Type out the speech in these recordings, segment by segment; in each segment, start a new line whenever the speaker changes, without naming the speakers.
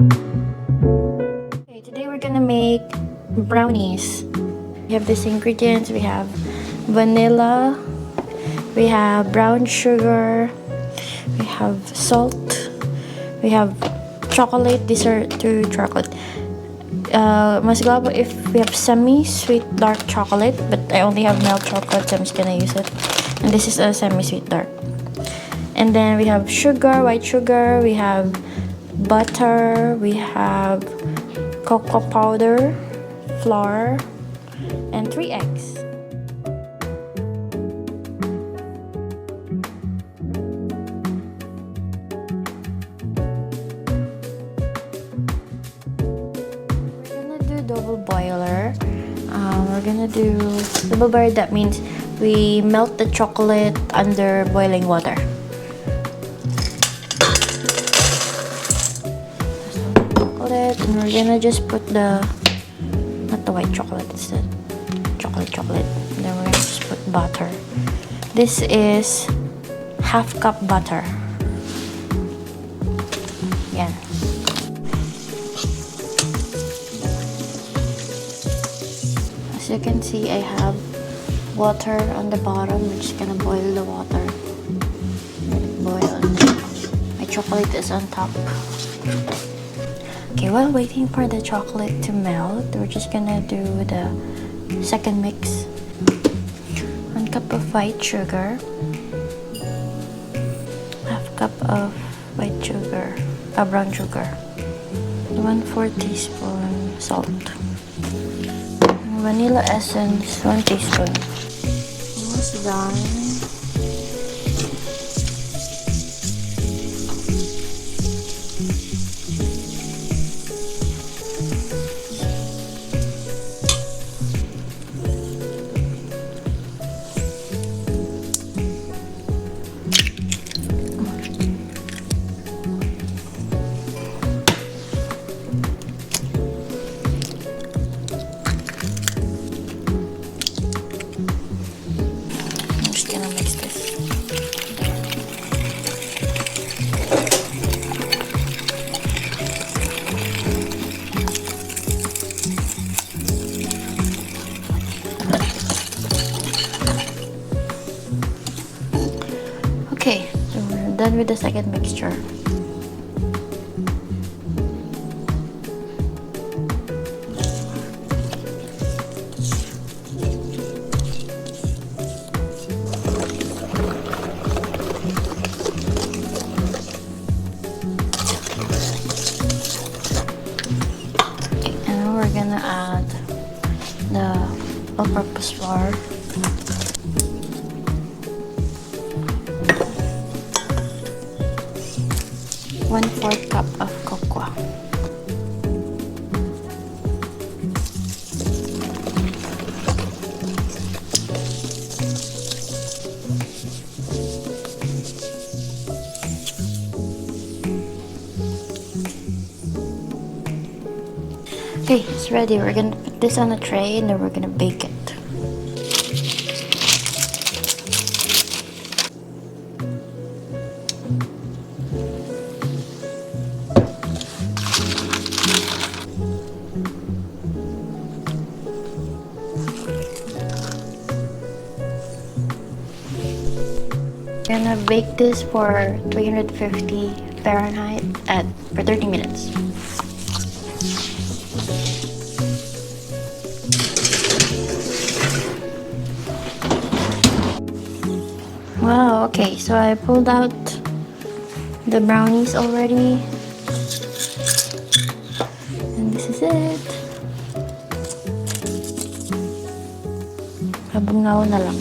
Okay, today we're gonna make brownies. We have these ingredients. We have vanilla, we have brown sugar, we have salt, we have chocolate. These are two chocolate. Mas glad if we have semi-sweet dark chocolate, but I only have milk chocolate, so I'm just gonna use it. And this is a semi-sweet dark. And then we have sugar, white sugar, we have butter, we have cocoa powder, flour, and 3 eggs. Double boiler. We're gonna do double boiler. That means we melt the chocolate under boiling water. Chocolate, and we're gonna just put not the white chocolate, it's the chocolate. And then we're gonna just put butter. This is half cup butter. Yan. As you can see, I have water on the bottom. We're just gonna boil the water. Let it boil. My chocolate is on top. Okay, while waiting for the chocolate to melt, we're just gonna do the second mix. 1 cup of white sugar. Half cup of white sugar, brown sugar. 1/4 teaspoon salt. Vanilla essence, 1 teaspoon. Almost done. Okay, so we're done with the second mixture. And now we're gonna add the all-purpose flour. 1/4 cup of cocoa. Okay, it's ready. We're gonna put this on a tray and then we're gonna bake it. We're gonna bake this for 350 Fahrenheit for 30 minutes. Wow, okay, so I pulled out the brownies already. And this is it. Kabungaw na lang.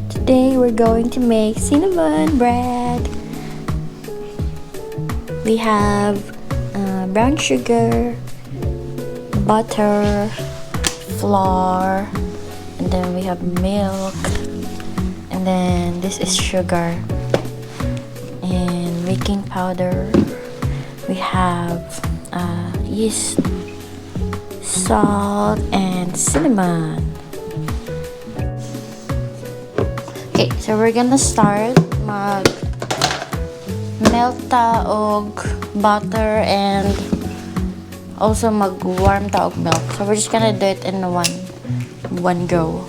Today we're going to make cinnamon bread. We have brown sugar, butter, flour, and then we have milk, and then this is sugar and baking powder. We have yeast, salt, and cinnamon. Okay, so we're gonna start melt ta og butter and also mag-warm ta og milk. So we're just gonna do it in one go.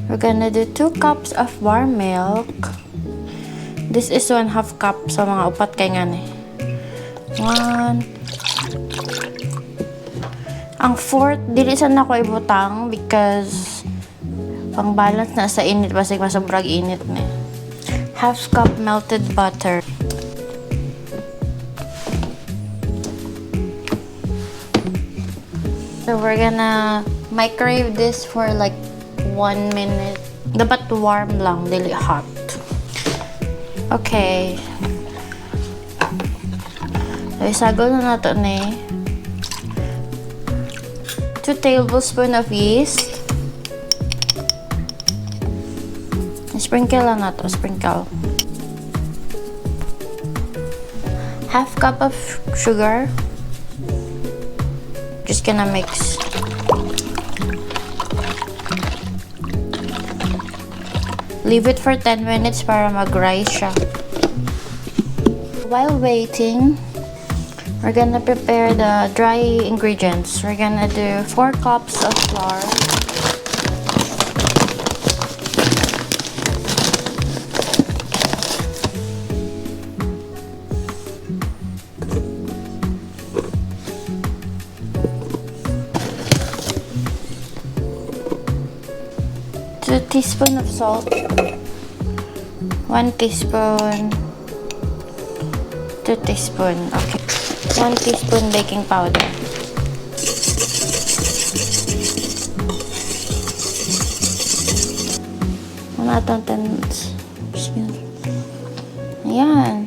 We're gonna do 2 cups of warm milk. This is 1/2 cup, so mga upat kay nga ni. 1. Ang fourth, dili sa na ko ibutang because pang balance na sa init, basig masobrag init ni. 1/2 cup melted butter. So we're gonna microwave this for like 1 minute. Dapat warm lang, dili hot. Okay. So isagol na nato ni 2 tablespoons of yeast. Sprinkle lang nato, sprinkle. 1/2 cup of sugar. Just gonna mix. Leave it for 10 minutes para mag-rise siya. While waiting, we're gonna prepare the dry ingredients. We're gonna do 4 cups of flour. 2 teaspoons of salt, 1 teaspoon, 2 teaspoon, okay, 1 teaspoon baking powder. Wala itong 10 minutes. Ayan.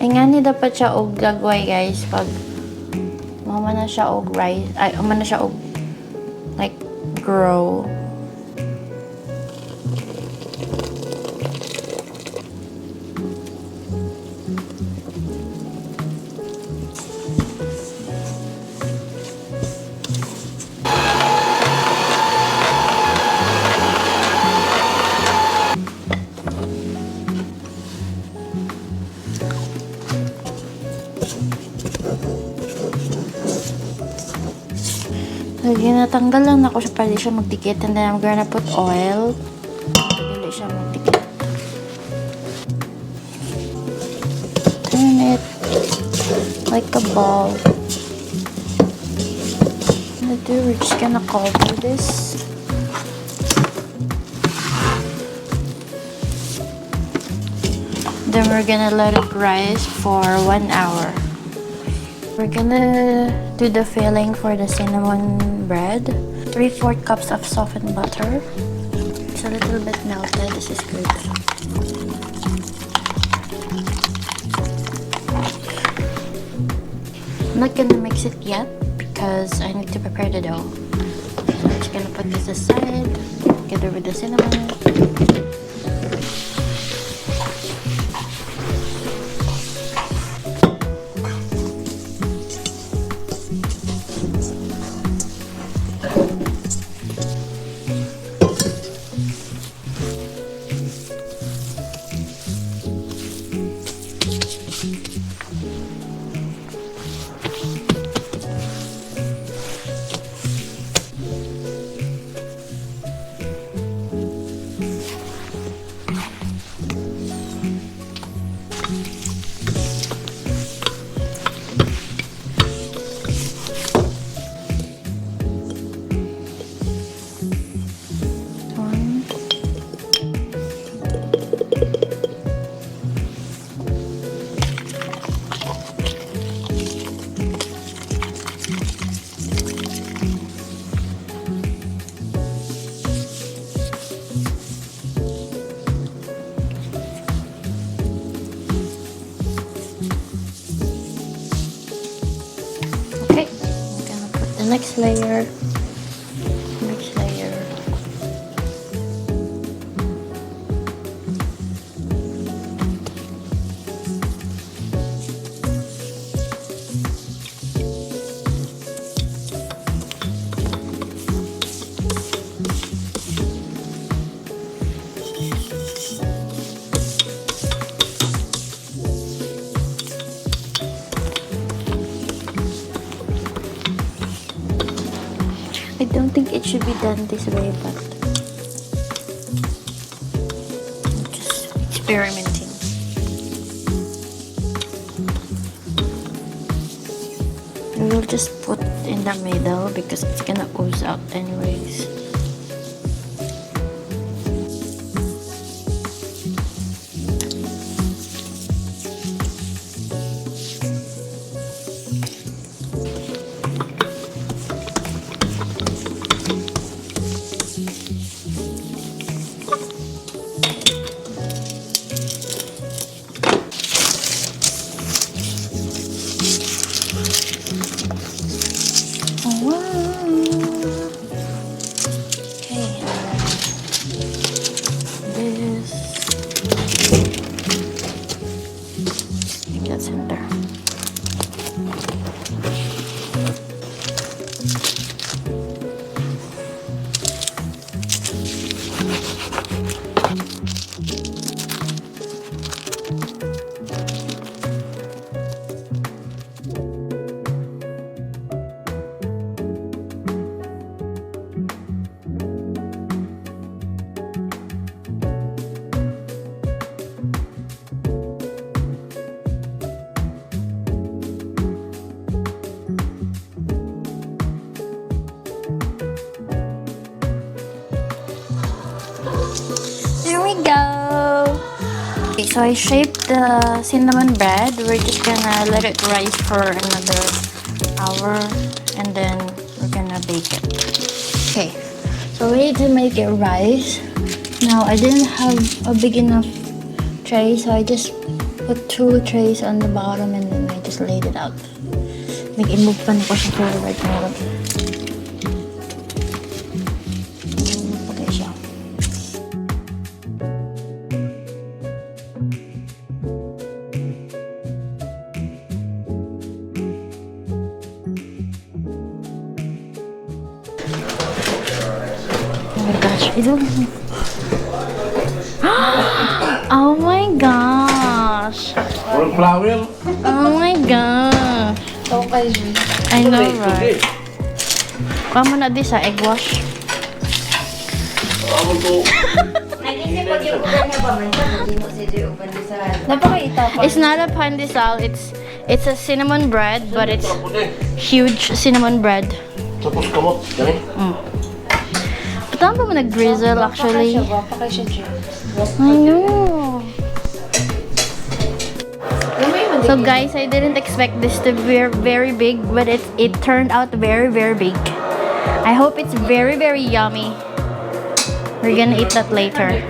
Ay nga ni dapat siya og lagway guys pag mama na siya og rice, ay na siya og like grow. So, ginatanggal lang ako siya para di siya magdikit, and then I'm gonna put oil para di siya magdikit. Turn it like a ball. We're just gonna cover this. Then we're gonna let it rise for 1 hour. We're gonna do the filling for the cinnamon bread. 3/4 cups of softened butter. It's a little bit melted. This is good. I'm not gonna mix it yet because I need to prepare the dough. So I'm just gonna put this aside together with the cinnamon. Next layer. Next layer. think it should be done this way, but I'm just experimenting. We will just put in the middle because it's gonna ooze out anyways. There we go. Okay, so I shaped the cinnamon bread. We're just gonna let it rise for another hour and then we're gonna bake it. Okay, so we need to make it rise. Now I didn't have a big enough tray, so I just put 2 trays on the bottom and then I just laid it out. Mag-imove pa ko siya forward ngayon. Okay siya. Oh my gosh, I don't know. Oh my gosh. Oh my gosh.
Okay.
I know, right? Kama na di sa egg wash.
Nagisip pag yung ulan niya ba man siya, hindi mo si Duduy pandesal. Napakaita pa.
It's not a pandesal. It's a cinnamon bread, but it's huge cinnamon bread.
Tapos kamot, gani?
Patama ba mo nag-drizzle actually?
Wapa siya,
I know. So guys, I didn't expect this to be very big, but it turned out very big. I hope it's very yummy. We're gonna eat that later.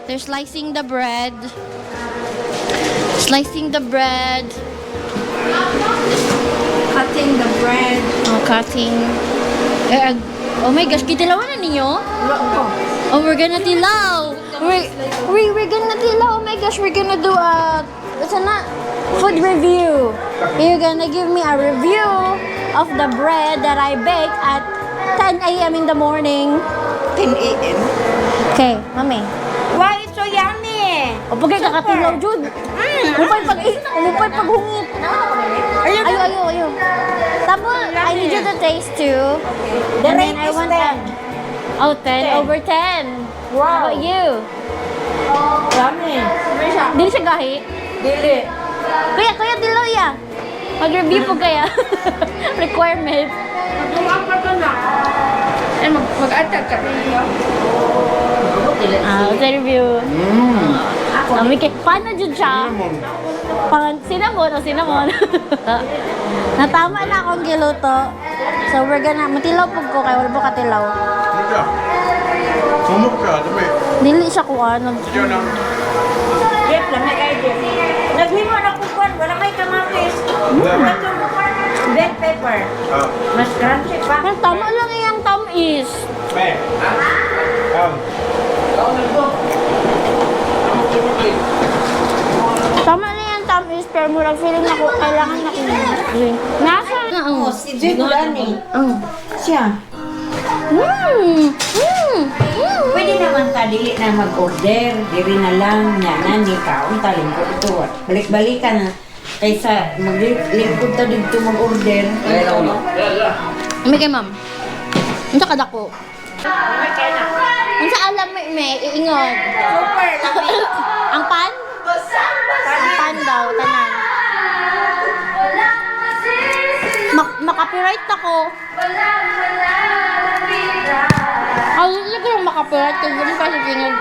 They're slicing the bread. Slicing the bread.
Cutting the bread.
Oh, cutting. Oh my gosh, kitilawan na ninyo? Oh, we're gonna tilaw. We're gonna tilaw. Oh my gosh, we're gonna do a food review. You're gonna give me a review of the bread that I baked at 10 a.m. in the morning.
10 a.m.
Okay, mami.
Wow, it's so yummy!
O pagay kakatilaw, Jud. Upay paghungit. Ayo. Tapos, I need you to taste too.
The
And then
rate
I
is
want
10.
Oh, 10 over 10.
Wow.
How about you?
Yummy.
Dili siya gahi.
Dili.
Kaya tilaw ya. Mag-review po kaya. Requirement.
Mag-upper ka na. Mag-attack ka.
Sa review. Paano dyan siya? Cinnamon. Natama na akong giluto. So we're gonna, matilaw po ko kaya wala po katilaw.
Sumok ka, dami.
Dili siya kuha.
Diyan na.
Jeff, lamay kayo, Jeff. Naglimo na kukuan, wala kayo kamatis. Bell pepper. Mas crunchy pa.
Ang tama lang yung tamis. Tama na yung tamis, pero murang feeling ako, kailangan na drink. Nasa na ang...
Si Jeff Brownies.
Oh.
Siya.
Mmm!
Pwede naman tayo. ka dili na mag-order, diri na lang nya nani ka unta lingkod ito. Balik-balikan na kaysa maglingkod ta dito mag-order.
May kay ma'am. Unsa kada ko? Unsa alam may iingon.
Super lami.
Ang pan? Ang pan daw tanan. Makapiright ako. Ano siguro makapiright kasi kasi tingog.